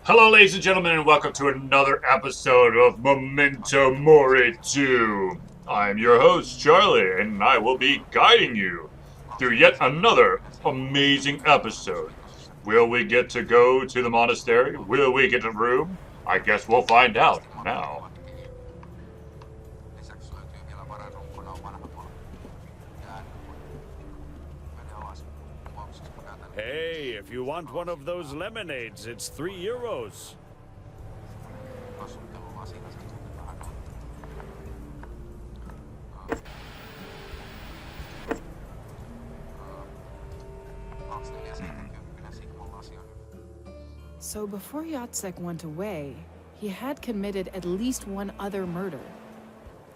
Hello, ladies and gentlemen, and welcome to another episode of Memento Mori 2. I'm your host, Charlie, and I will be guiding you through yet another amazing episode. Will we get to go to the monastery? Will we get a room? I guess we'll find out now. Hey, if you want one of those lemonades, it's €3. So before Yatsek went away, he had committed at least one other murder.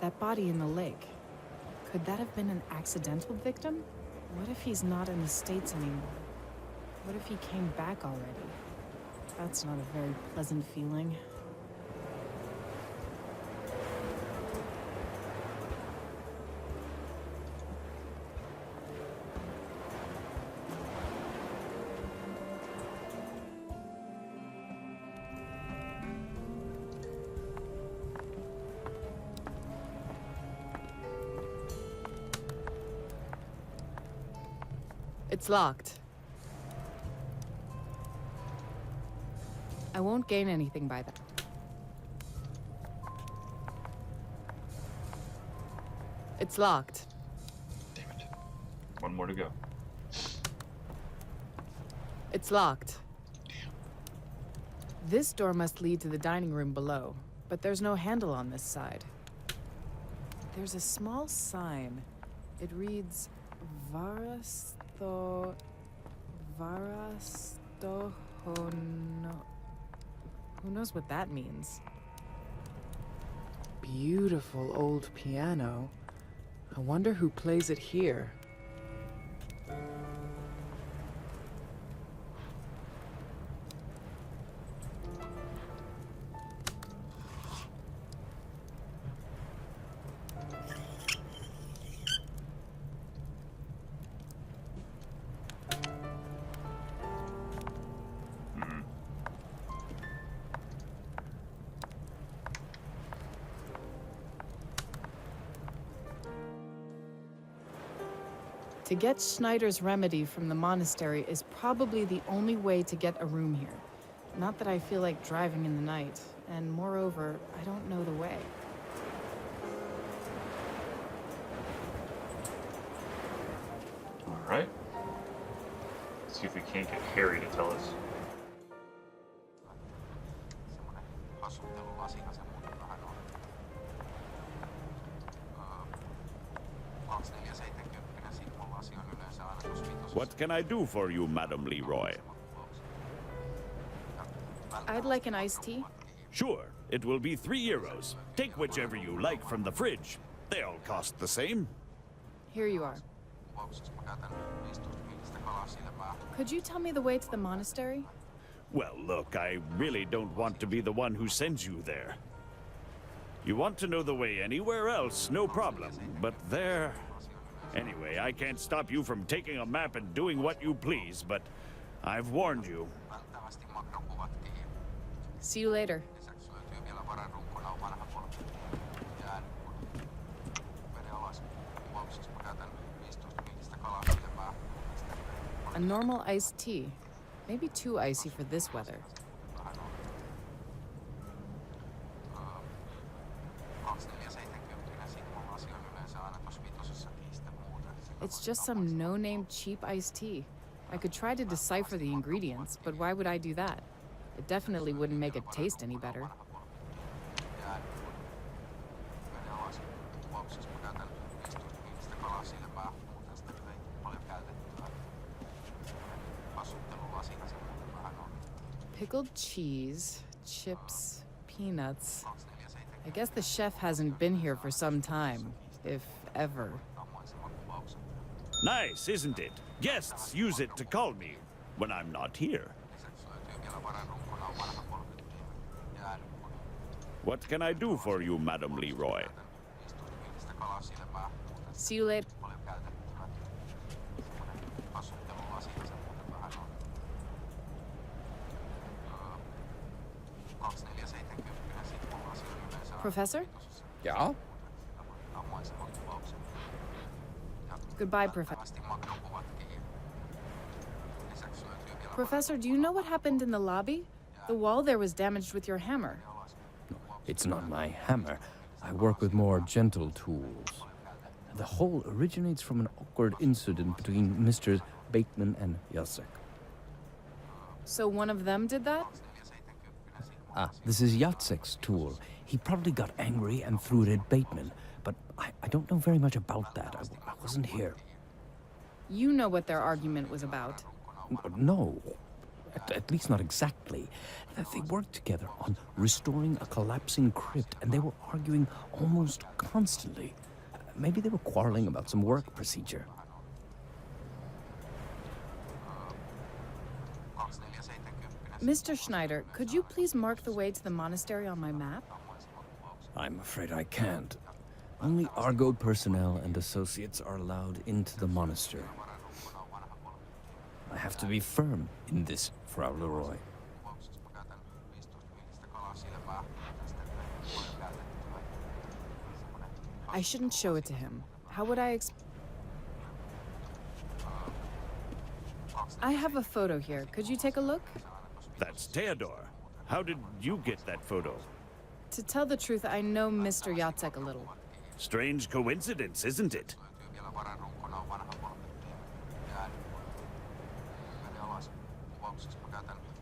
That body in the lake. Could that have been an accidental victim? What if he's not in the States anymore? What if he came back already? That's not a very pleasant feeling. It's locked. I won't gain anything by that. It's locked. Damn it. One more to go. It's locked. This door must lead to the dining room below, but there's no handle on this side. There's a small sign. It reads Varastohono. Who knows what that means? Beautiful old piano. I wonder who plays it here. To get Schneider's remedy from the monastery is probably the only way to get a room here. Not that I feel like driving in the night, and moreover, I don't know the way. Alright. Let's see if we can't get Harry to tell us. What can I do for you, Madam Leroy? I'd like an iced tea. Sure, it will be €3. Take whichever you like from the fridge. They all cost the same. Here you are. Could you tell me the way to the monastery? Well, look, I really don't want to be the one who sends you there. You want to know the way anywhere else, no problem. But there... Anyway, I can't stop you from taking a map and doing what you please, but I've warned you. See you later. A normal iced tea. Maybe too icy for this weather. It's just some no-name cheap iced tea. I could try to decipher the ingredients, but why would I do that? It definitely wouldn't make it taste any better. Pickled cheese, chips, peanuts. I guess the chef hasn't been here for some time, if ever. Nice, isn't it? Guests use it to call me when I'm not here. What can I do for you, Madam Leroy? See you later. Professor? Yeah? Goodbye, Professor. Professor, do you know what happened in the lobby? The wall there was damaged with your hammer. It's not my hammer. I work with more gentle tools. The hole originates from an awkward incident between Mr. Bateman and Jacek. So one of them did that? This is Jacek's tool. He probably got angry and threw it at Bateman, but I don't know very much about that. I wasn't here. You know what their argument was about. No, at least not exactly. They worked together on restoring a collapsing crypt, and they were arguing almost constantly. Maybe they were quarreling about some work procedure. Mr. Schneider, could you please mark the way to the monastery on my map? I'm afraid I can't. Only Argo personnel and associates are allowed into the monastery. I have to be firm in this, Frau Leroy. I shouldn't show it to him. How would I I have a photo here. Could you take a look? That's Theodore. How did you get that photo? To tell the truth, I know Mr. Jacek a little. Strange coincidence, isn't it?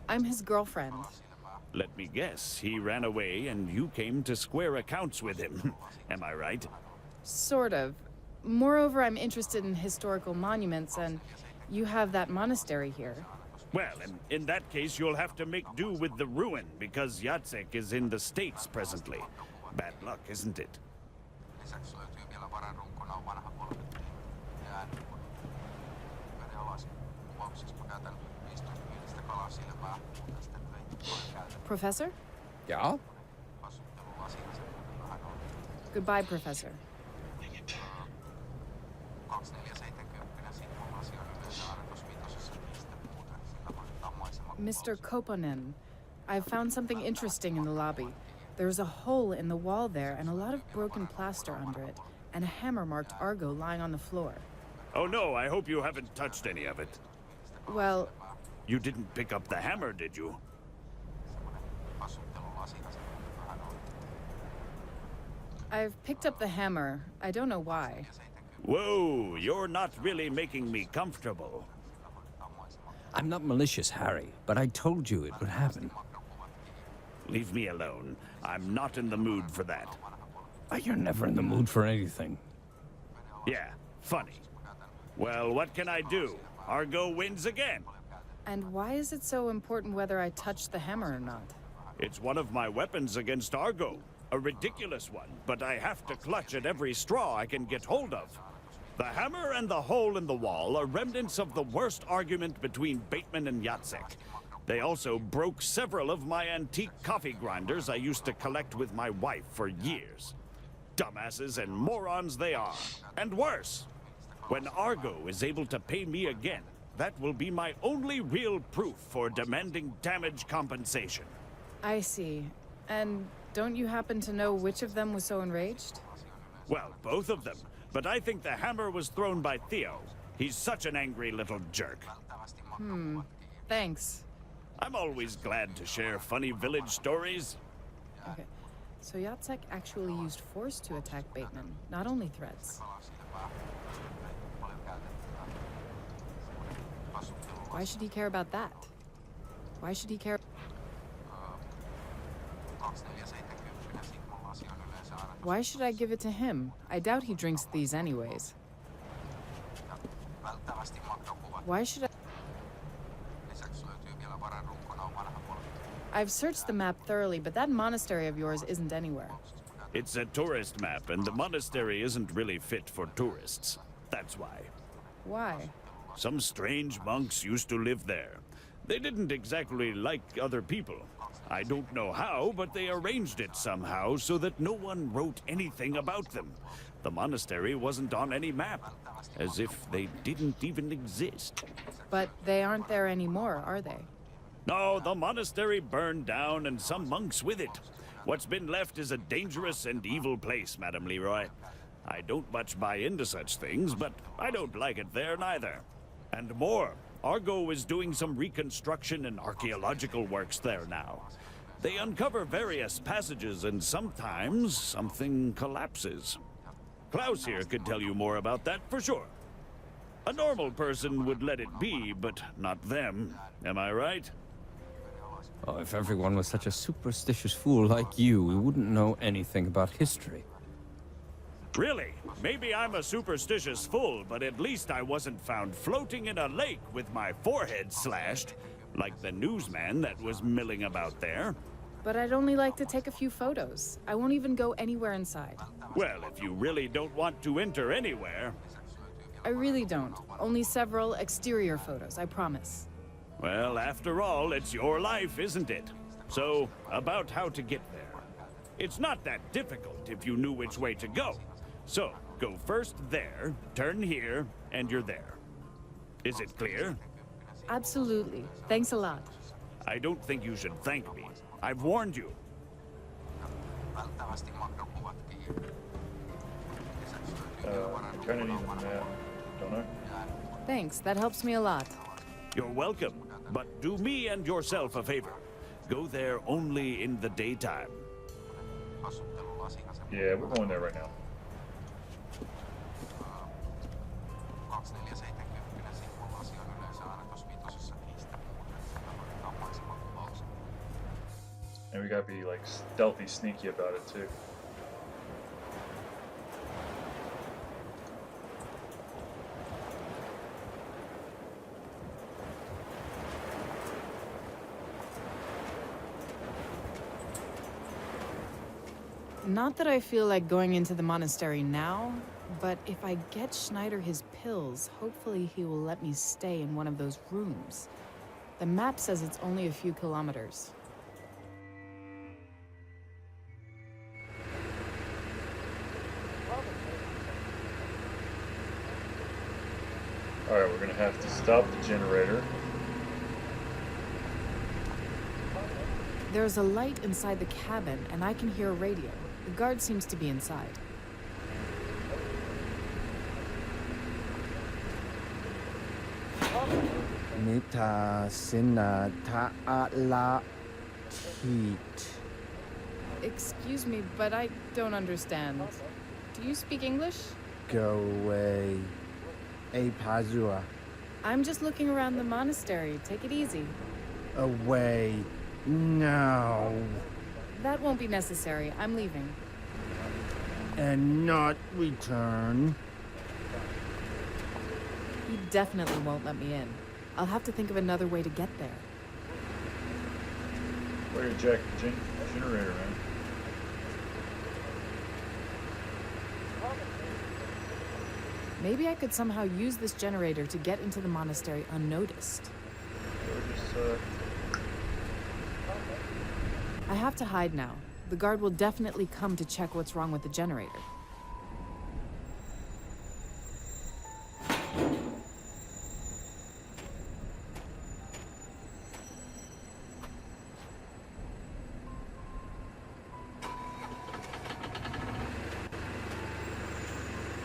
I'm his girlfriend. Let me guess, he ran away and you came to square accounts with him. Am I right? Sort of. Moreover, I'm interested in historical monuments, and you have that monastery here. Well, in that case, you'll have to make do with the ruin, because Jacek is in the States presently. Bad luck, isn't it? Professor? Yeah? Goodbye, Professor. Mr. Koponen, I've found something interesting in the lobby. There's a hole in the wall there and a lot of broken plaster under it, and a hammer marked Argo lying on the floor. Oh no, I hope you haven't touched any of it. Well, You didn't pick up the hammer, did you? I've picked up the hammer. I don't know why. Whoa, you're not really making me comfortable. I'm not malicious, Harry, but I told you it would happen. Leave me alone. I'm not in the mood for that. You're never in the mood for anything. Yeah, funny. Well, what can I do? Argo wins again. And why is it so important whether I touch the hammer or not? It's one of my weapons against Argo. A ridiculous one, but I have to clutch at every straw I can get hold of. The hammer and the hole in the wall are remnants of the worst argument between Bateman and Jacek. They also broke several of my antique coffee grinders I used to collect with my wife for years. Dumbasses and morons they are. And worse, when Argo is able to pay me again, that will be my only real proof for demanding damage compensation. I see. And don't you happen to know which of them was so enraged? Well, both of them. But I think the hammer was thrown by Theo. He's such an angry little jerk. Thanks. I'm always glad to share funny village stories. Okay. So Jacek actually used force to attack Bateman, not only threats. Why should he care about that? Why should he care? Why should I give it to him? I doubt he drinks these anyways. Why should I? I've searched the map thoroughly, but that monastery of yours isn't anywhere. It's a tourist map, and the monastery isn't really fit for tourists. That's why. Why? Some strange monks used to live there. They didn't exactly like other people. I don't know how, but they arranged it somehow so that no one wrote anything about them. The monastery wasn't on any map, as if they didn't even exist. But they aren't there anymore, are they? No, the monastery burned down and some monks with it. What's been left is a dangerous and evil place, Madame Leroy. I don't much buy into such things, but I don't like it there neither. And more, Argo is doing some reconstruction and archaeological works there now. They uncover various passages and sometimes something collapses. Klaus here could tell you more about that for sure. A normal person would let it be, but not them. Am I right? Oh, if everyone was such a superstitious fool like you, we wouldn't know anything about history. Really? Maybe I'm a superstitious fool, but at least I wasn't found floating in a lake with my forehead slashed, like the newsman that was milling about there. But I'd only like to take a few photos. I won't even go anywhere inside. Well, if you really don't want to enter anywhere... I really don't. Only several exterior photos, I promise. Well, after all, it's your life, isn't it? So, about how to get there. It's not that difficult if you knew which way to go. So, go first there, turn here, and you're there. Is it clear? Absolutely. Thanks a lot. I don't think you should thank me. I've warned you. Kinda need a map, don't I? Thanks, that helps me a lot. You're welcome, but do me and yourself a favor. Go there only in the daytime. Yeah, we're going there right now. And we gotta be like stealthy, sneaky about it too. Not that I feel like going into the monastery now, but if I get Schneider his pills, hopefully he will let me stay in one of those rooms. The map says it's only a few kilometers. Alright, we're gonna have to stop the generator. There's a light inside the cabin, and I can hear a radio. The guard seems to be inside. Nita sina ta'ala teat. Excuse me, but I don't understand. Do you speak English? Go away. A pazua. I'm just looking around the monastery. Take it easy. Away. No. That won't be necessary. I'm leaving. And not return. He definitely won't let me in. I'll have to think of another way to get there. Where your generator, man? Maybe I could somehow use this generator to get into the monastery unnoticed. Or just, I have to hide now. The guard will definitely come to check what's wrong with the generator.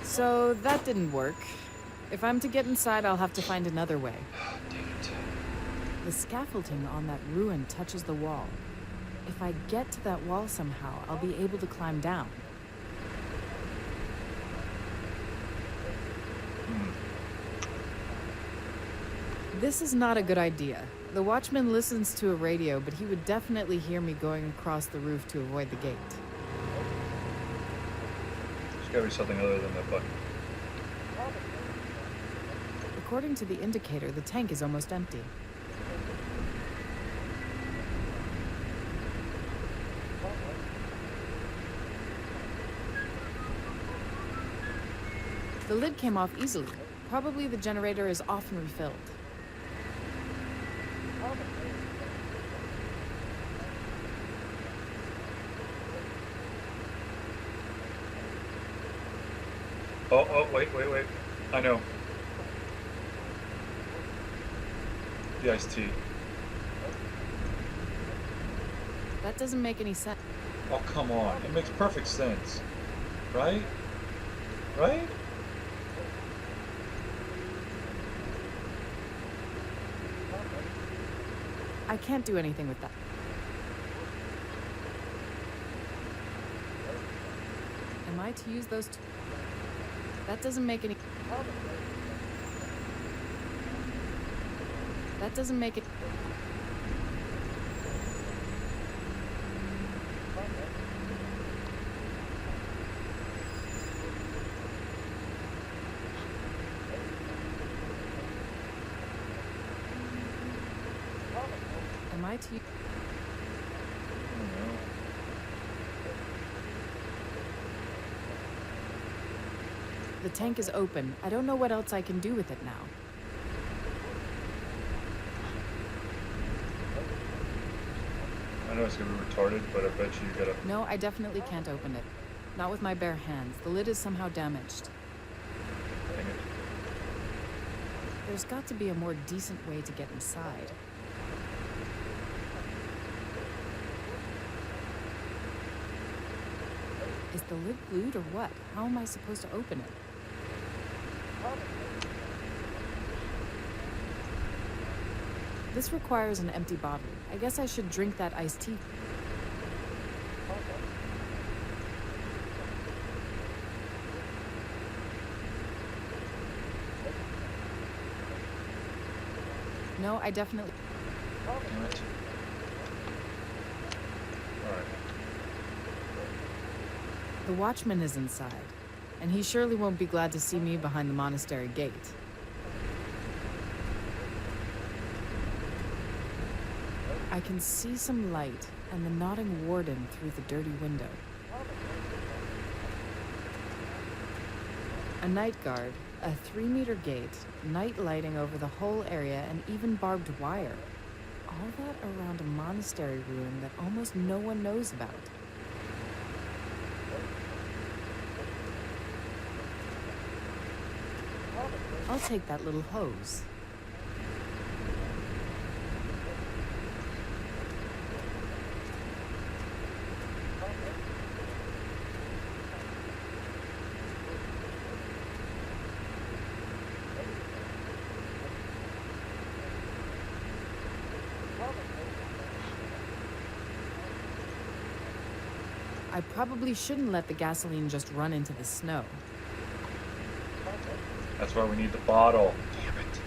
So that didn't work. If I'm to get inside, I'll have to find another way. dang it. The scaffolding on that ruin touches the wall. If I get to that wall somehow, I'll be able to climb down. This is not a good idea. The watchman listens to a radio, but he would definitely hear me going across the roof to avoid the gate. There's gotta be something other than that button. According to the indicator, the tank is almost empty. The lid came off easily. Probably the generator is often refilled. Oh, wait. I know. The iced tea. That doesn't make any sense. Oh, come on. It makes perfect sense. Right? Right? I can't do anything with that. Am I to use those? That doesn't make any. That doesn't make it. Am I to? The tank is open. I don't know what else I can do with it now. I know it's gonna be retarded, but I bet you gotta. No, I definitely can't open it. Not with my bare hands. The lid is somehow damaged. Dang it. There's got to be a more decent way to get inside. Is the lid glued or what? How am I supposed to open it? This requires an empty bottle. I guess I should drink that iced tea. No, I definitely... Damn it. Alright. The watchman is inside, and he surely won't be glad to see me behind the monastery gate. I can see some light and the nodding warden through the dirty window. A night guard, a 3-meter gate, night lighting over the whole area, and even barbed wire. All that around a monastery ruin that almost no one knows about. I'll take that little hose. I probably shouldn't let the gasoline just run into the snow. That's why we need the bottle. Damn it.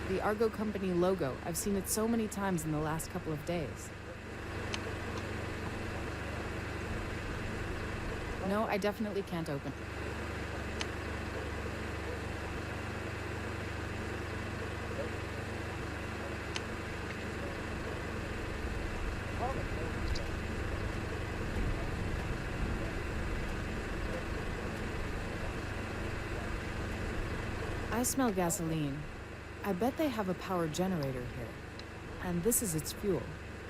The Argo Company logo. I've seen it so many times in the last couple of days. No, I definitely can't open. I smell gasoline. I bet they have a power generator here. And this is its fuel.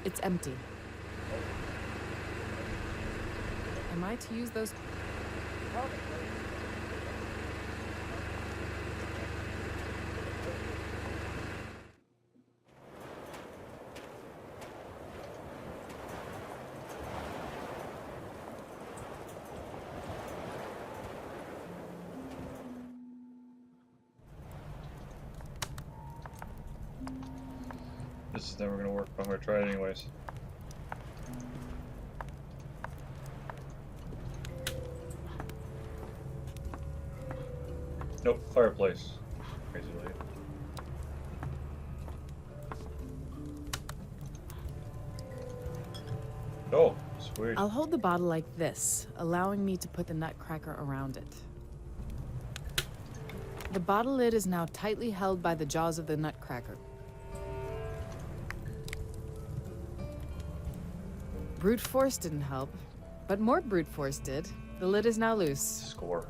It's empty. Am I to use those? This is never gonna work, but I'm gonna try it anyways. Nope, fireplace. Crazy lady. Oh, sweet. I'll hold the bottle like this, allowing me to put the nutcracker around it. The bottle lid is now tightly held by the jaws of the nutcracker. Brute force didn't help, but more brute force did. The lid is now loose. Score.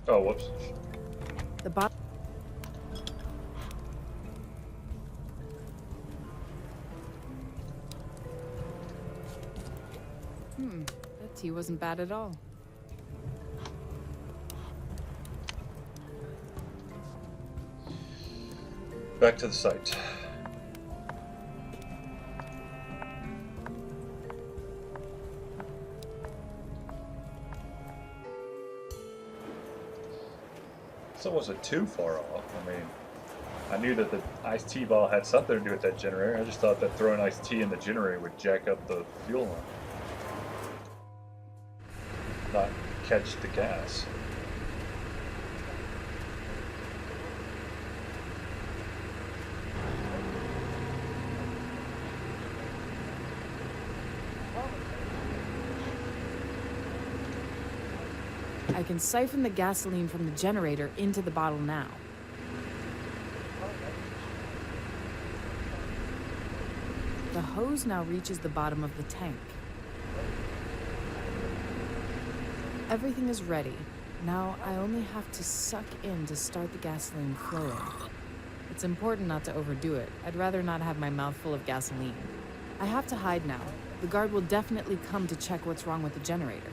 Oh, whoops. The bottle... That tea wasn't bad at all. Back to the site. So wasn't too far off. I mean, I knew that the iced tea bottle had something to do with that generator. I just thought that throwing iced tea in the generator would jack up the fuel line. Not catch the gas. I can siphon the gasoline from the generator into the bottle now. The hose now reaches the bottom of the tank. Everything is ready. Now I only have to suck in to start the gasoline flowing. It's important not to overdo it. I'd rather not have my mouth full of gasoline. I have to hide now. The guard will definitely come to check what's wrong with the generator.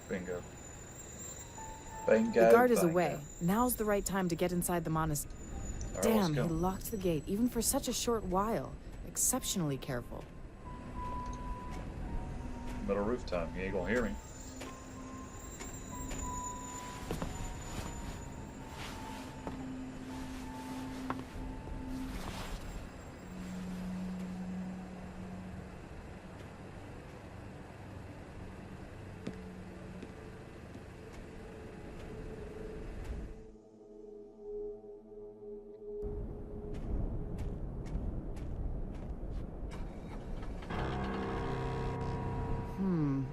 Bingo. Bingo. The guard is bingo. away. Now's the right time to get inside the monastery. All right, Damn, let's he go. locked the gate, even for such a short while. Exceptionally careful. Middle roof time. You ain't gonna hear me.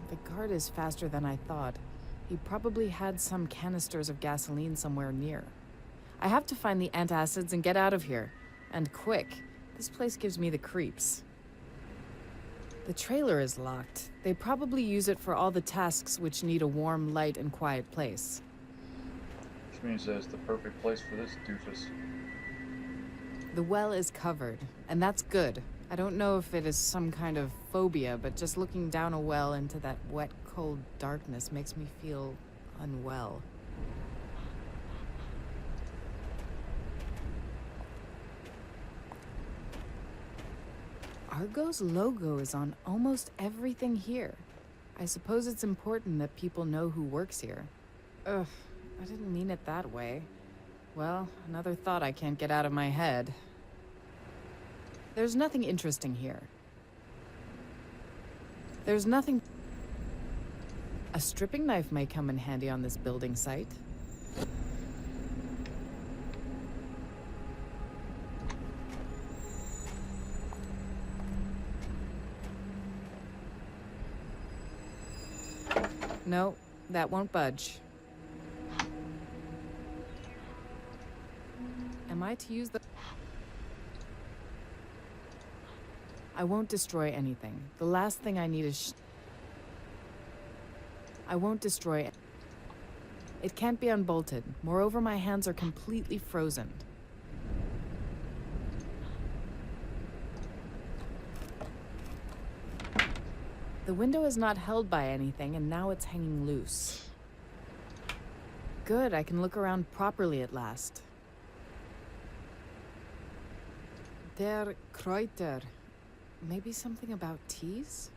The guard is faster than I thought. He probably had some canisters of gasoline somewhere near. I have to find the antacids and get out of here. And quick. This place gives me the creeps. The trailer is locked. They probably use it for all the tasks which need a warm, light, and quiet place. Which means that it's the perfect place for this doofus. The well is covered, and that's good. I don't know if it is some kind of phobia, but just looking down a well into that wet, cold darkness makes me feel unwell. Argo's logo is on almost everything here. I suppose it's important that people know who works here. Ugh, I didn't mean it that way. Well, another thought I can't get out of my head. There's nothing interesting here. There's nothing... A stripping knife may come in handy on this building site. No, that won't budge. Am I to use the... I won't destroy anything. The last thing I need is... I won't destroy it. It can't be unbolted. Moreover, my hands are completely frozen. The window is not held by anything, and now it's hanging loose. Good, I can look around properly at last. Der Kräuter. Maybe something about teas?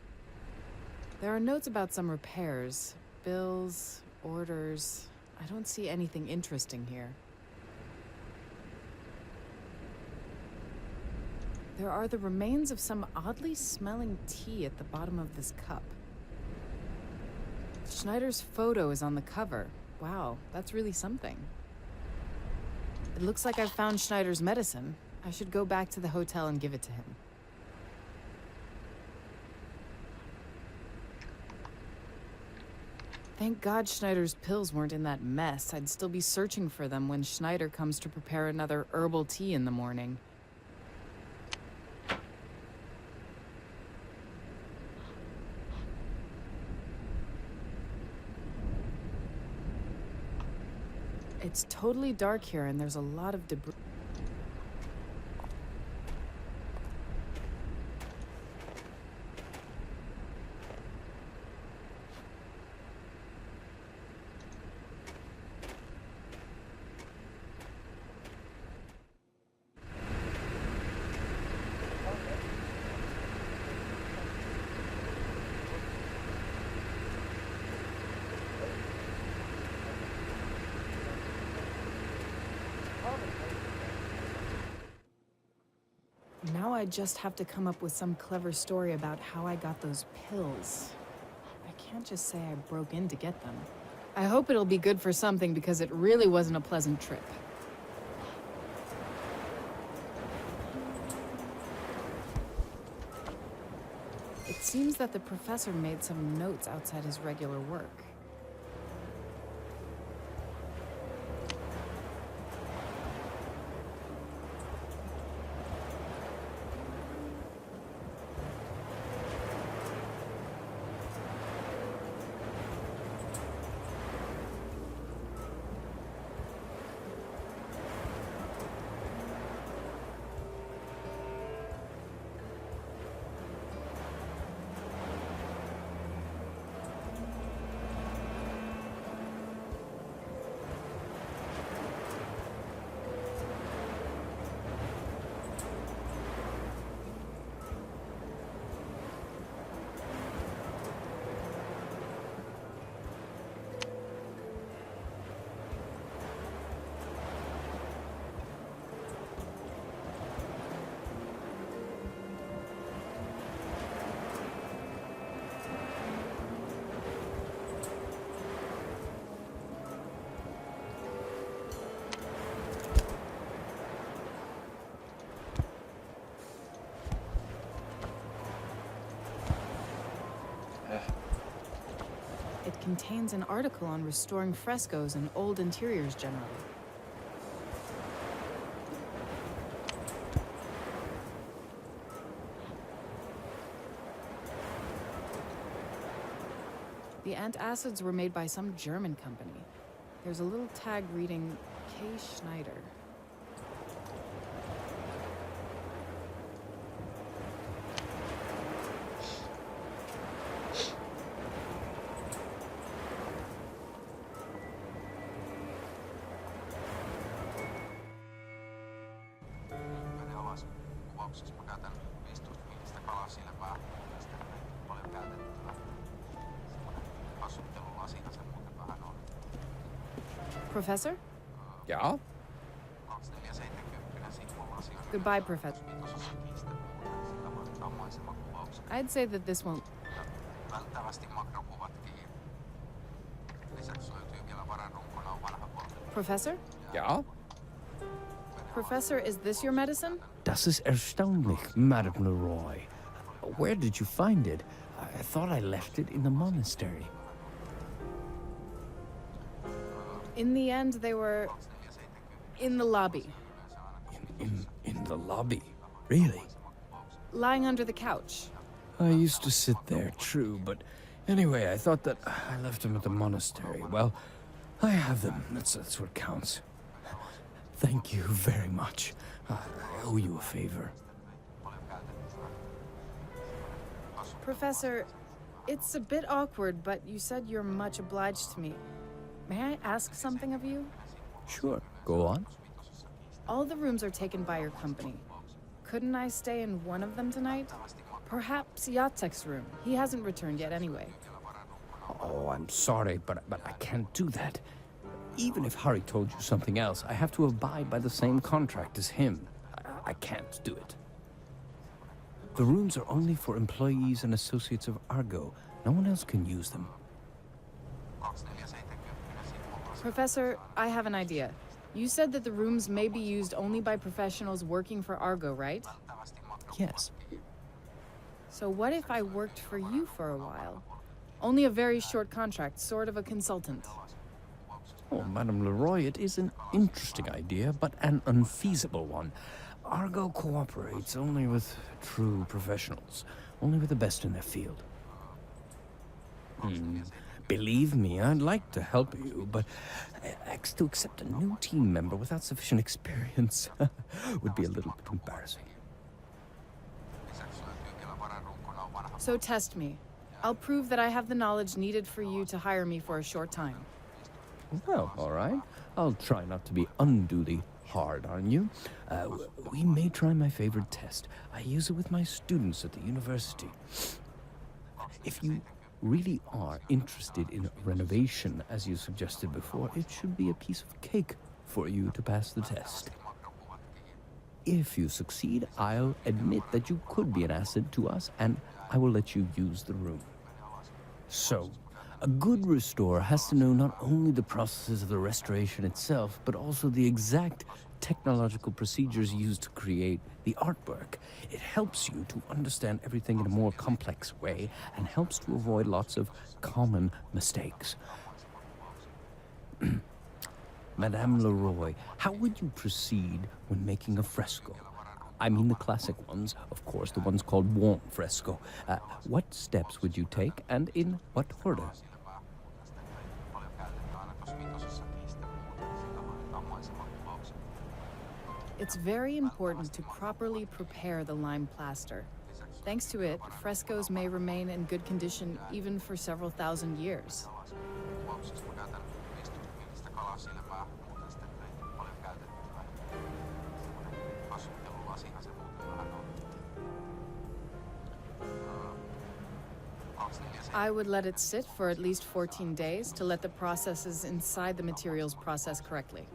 There are notes about some repairs, bills, orders. I don't see anything interesting here. There are the remains of some oddly smelling tea at the bottom of this cup. Schneider's photo is on the cover. Wow, that's really something. It looks like I've found Schneider's medicine. I should go back to the hotel and give it to him. Thank God Schneider's pills weren't in that mess. I'd still be searching for them when Schneider comes to prepare another herbal tea in the morning. It's totally dark here and there's a lot of debris. Now I just have to come up with some clever story about how I got those pills. I can't just say I broke in to get them. I hope it'll be good for something because it really wasn't a pleasant trip. It seems that the professor made some notes outside his regular work. It contains an article on restoring frescoes and old interiors generally. The antacids were made by some German company. There's a little tag reading K. Schneider. Professor? Yeah? Goodbye, Professor. I'd say that this won't... Professor? Ja? Professor, is this your medicine? Das ist erstaunlich, Madame Leroy. Where did you find it? I thought I left it in the monastery. In the end, they were... in the lobby. In the lobby? Really? Lying under the couch. I used to sit there, true, but anyway, I thought that I left them at the monastery. Well, I have them. That's what counts. Thank you very much. I owe you a favor. Professor, it's a bit awkward, but you said you're much obliged to me. May I ask something of you? Sure, go on. All the rooms are taken by your company. Couldn't I stay in one of them tonight? Perhaps Jacek's room. He hasn't returned yet anyway. Oh, I'm sorry, but I can't do that. Even if Harry told you something else, I have to abide by the same contract as him. I can't do it. The rooms are only for employees and associates of Argo. No one else can use them. Professor, I have an idea. You said that the rooms may be used only by professionals working for Argo, right? Yes. So what if I worked for you for a while? Only a very short contract, sort of a consultant. Oh, Madame Leroy, it is an interesting idea, but an unfeasible one. Argo cooperates only with true professionals, only with the best in their field. Believe me, I'd like to help you, but to accept a new team member without sufficient experience would be a little bit embarrassing. So test me. I'll prove that I have the knowledge needed for you to hire me for a short time. Well, all right. I'll try not to be unduly hard on you. We may try my favorite test. I use it with my students at the university. If you really are interested in renovation, as you suggested before, it should be a piece of cake for you to pass the test. If you succeed, I'll admit that you could be an asset to us, and I will let you use the room. So, a good restorer has to know not only the processes of the restoration itself, but also the exact technological procedures used to create the artwork. It helps you to understand everything in a more complex way and helps to avoid lots of common mistakes. Madame Leroy, how would you proceed when making a fresco? I mean the classic ones, of course, the ones called warm fresco. What steps would you take, and in what order? It's very important to properly prepare the lime plaster. Thanks to it, frescoes may remain in good condition even for several thousand years. I would let it sit for at least 14 days to let the processes inside the materials process correctly.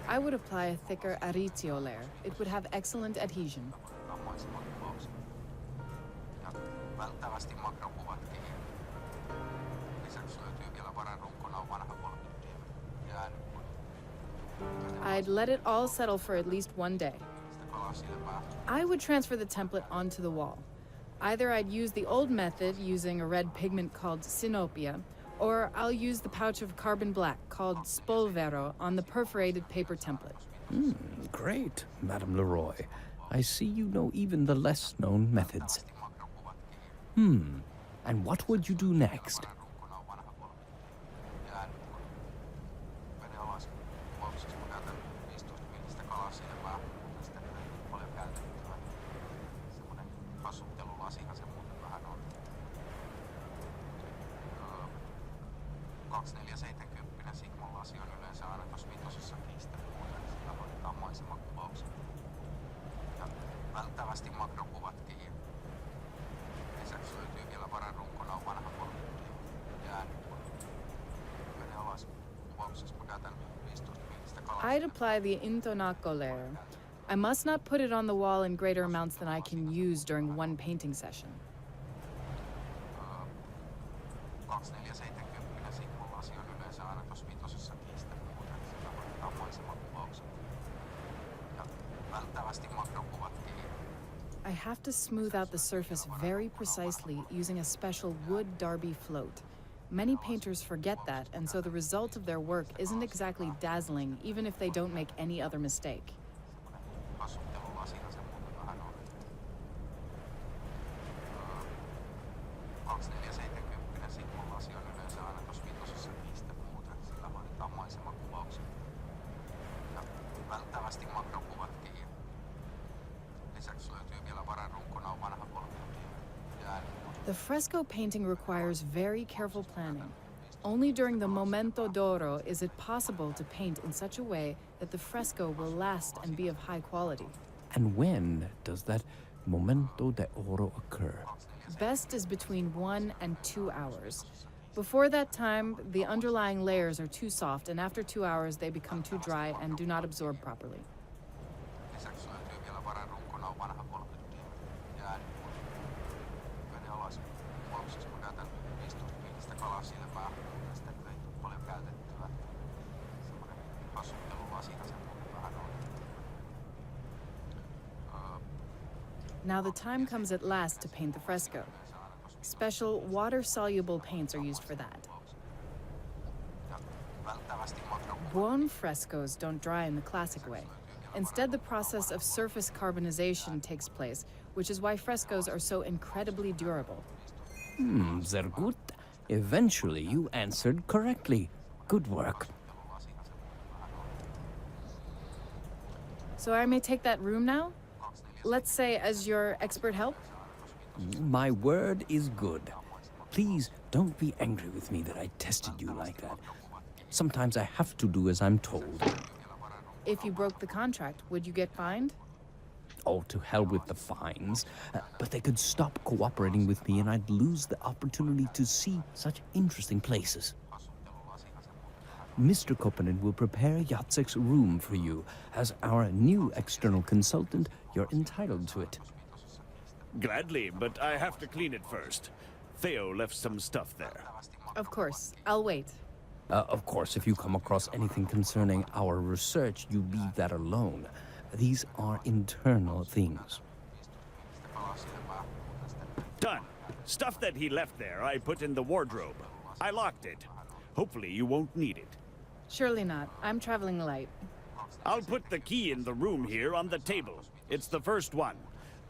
I would apply a thicker aritio layer. It would have excellent adhesion. I'd let it all settle for at least one day. I would transfer the template onto the wall. Either I'd use the old method using a red pigment called sinopia, or I'll use the pouch of carbon black called spolvero on the perforated paper template. Great, Madame Leroy. I see you know even the less-known methods. And what would you do next? I'd apply the intonaco layer. I must not put it on the wall in greater amounts than I can use during one painting session. I have to smooth out the surface very precisely using a special wood derby float. Many painters forget that, and so the result of their work isn't exactly dazzling, even if they don't make any other mistake. The fresco painting requires very careful planning. Only during the Momento d'Oro is it possible to paint in such a way that the fresco will last and be of high quality. And when does that Momento d'Oro occur? Best is between 1 and 2 hours. Before that time, the underlying layers are too soft, and after 2 hours they become too dry and do not absorb properly. Lisäksi löytyy vielä vararunkona vanha polkettiin ja äänipuoli. Alas. Juoksussa mä käytän 15 kalasilmää. Sitä ei tule paljon käytettyä. Semmoinen hassuttelulasihan se vähän on. Now the time comes at last to paint the fresco. Special water-soluble paints are used for that. Buon frescoes don't dry in the classic way. Instead, the process of surface carbonization takes place, which is why frescoes are so incredibly durable. Sehr gut. Eventually, you answered correctly. Good work. So I may take that room now? Let's say as your expert help? My word is good. Please don't be angry with me that I tested you like that. Sometimes I have to do as I'm told. If you broke the contract, would you get fined? Oh, to hell with the fines. But they could stop cooperating with me and I'd lose the opportunity to see such interesting places. Mr. Koppinen will prepare Jacek's room for you. As our new external consultant, you're entitled to it. Gladly, but I have to clean it first. Theo left some stuff there. Of course. I'll wait. Of course, if you come across anything concerning our research, you leave that alone. These are internal things. Done. Stuff that he left there, I put in the wardrobe. I locked it. Hopefully you won't need it. Surely not. I'm traveling light. I'll put the key in the room here on the table. It's the first one.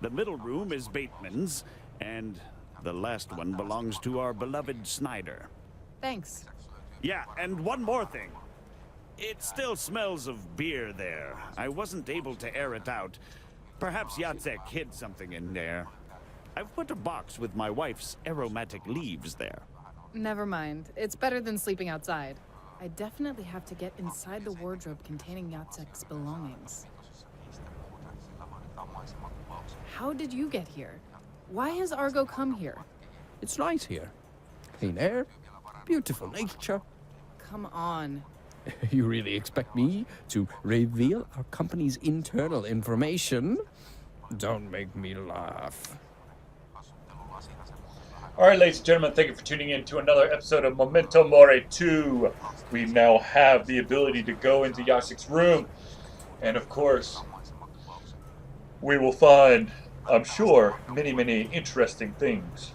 The middle room is Bateman's, and the last one belongs to our beloved Snyder. Thanks. Yeah, and one more thing. It still smells of beer there. I wasn't able to air it out. Perhaps Jacek hid something in there. I've put a box with my wife's aromatic leaves there. Never mind. It's better than sleeping outside. I definitely have to get inside the wardrobe containing Jacek's belongings. How did you get here? Why has Argo come here? It's nice here. Clean air, beautiful nature. Come on. You really expect me to reveal our company's internal information? Don't make me laugh. All right, ladies and gentlemen, thank you for tuning in to another episode of Momento Mori 2. We now have the ability to go into Jacek's room. And of course, we will find, I'm sure, many, many interesting things.